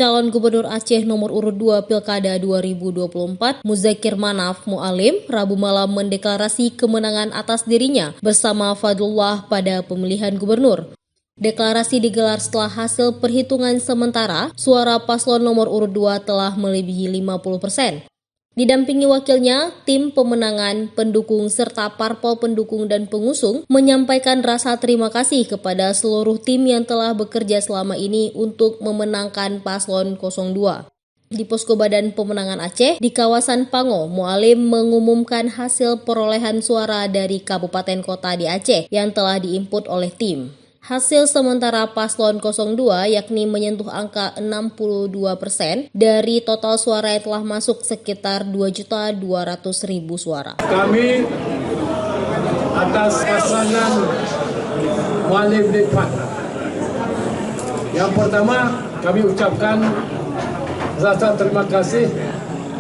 Calon Gubernur Aceh nomor urut 2 Pilkada 2024, Muzakir Manaf Mualim, Rabu malam mendeklarasi kemenangan atas dirinya bersama Fadlullah pada pemilihan gubernur. Deklarasi digelar setelah hasil perhitungan sementara, suara paslon nomor urut 2 telah melebihi 50%. Didampingi wakilnya, tim pemenangan, pendukung, serta parpol pendukung dan pengusung menyampaikan rasa terima kasih kepada seluruh tim yang telah bekerja selama ini untuk memenangkan paslon 02. Di Posko Badan Pemenangan Aceh, di kawasan Pango, Mualim mengumumkan hasil perolehan suara dari kabupaten kota di Aceh yang telah diinput oleh tim. Hasil sementara paslon 02 yakni menyentuh angka 62% dari total suara yang telah masuk sekitar 2.200.000 suara. Kami atas pasangan Mualim Dekfat. Yang pertama kami ucapkan rasa terima kasih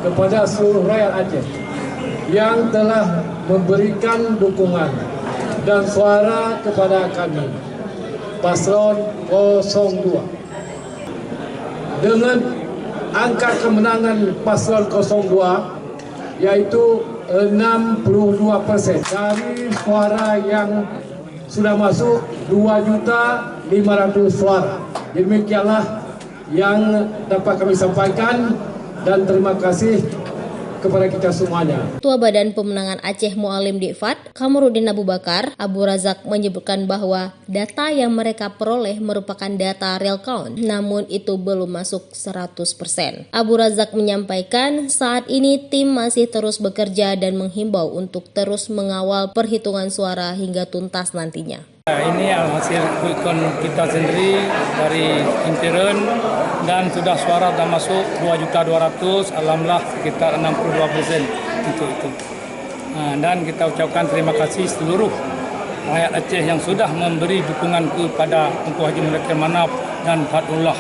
kepada seluruh rakyat Aceh yang telah memberikan dukungan dan suara kepada kami. Paslon 02. Dengan angka kemenangan paslon 02 yaitu 62% dari suara yang sudah masuk 2.500.000 suara. Demikianlah yang dapat kami sampaikan dan terima kasih kepada kita semuanya. Ketua Badan Pemenangan Aceh Mualim Dekfat, Kamarudin Abu Bakar, Abu Razak menyebutkan bahwa data yang mereka peroleh merupakan data real count, namun itu belum masuk 100%. Abu Razak menyampaikan saat ini tim masih terus bekerja dan menghimbau untuk terus mengawal perhitungan suara hingga tuntas nantinya. Ini hasil quick count kita sendiri dari intern dan sudah suara sudah masuk 2.200.000, alhamdulillah sekitar 62% untuk itu. Dan kita ucapkan terima kasih seluruh rakyat Aceh yang sudah memberi dukungan kepada Tunku Haji Muzakir Manaf dan Fadlullah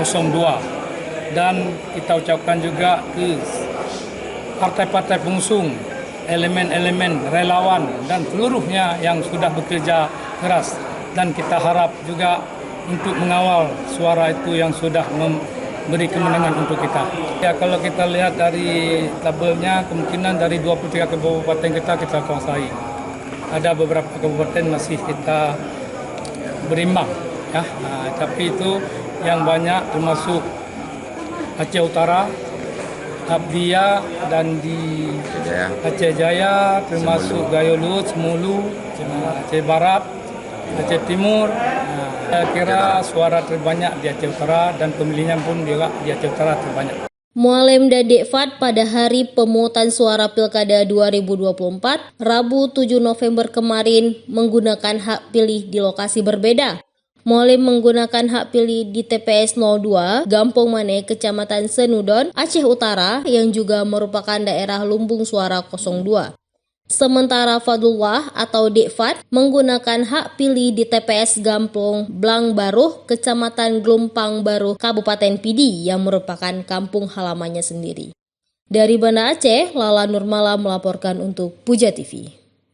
02. Dan kita ucapkan juga ke partai-partai pengusung, elemen-elemen relawan dan seluruhnya yang sudah bekerja keras, dan kita harap juga untuk mengawal suara itu yang sudah memberi kemenangan untuk kita. Ya, kalau kita lihat dari tabelnya, kemungkinan dari 23 kabupaten kita kuasai. Ada beberapa kabupaten masih kita berimbang, ya. Tapi itu yang banyak termasuk Aceh Utara, Abdia, dan di Aceh Jaya, termasuk Gayo Luhut, Semulu, Aceh Barat, Aceh Timur. Saya kira suara terbanyak di Aceh Utara dan pemilihnya pun juga di Aceh Utara terbanyak. Mualim dan Dekfat pada hari pemungutan suara Pilkada 2024, Rabu 7 November kemarin menggunakan hak pilih di lokasi berbeda. Mualim menggunakan hak pilih di TPS 02, Gampong Mane, Kecamatan Senudon, Aceh Utara, yang juga merupakan daerah lumbung suara 02. Sementara Fadlullah atau Dekfat menggunakan hak pilih di TPS Gampong Blang Baruh, Kecamatan Gelompang Baruh, Kabupaten Pidi, yang merupakan kampung halamannya sendiri. Dari Banda Aceh, Lala Nurmala melaporkan untuk Puja TV.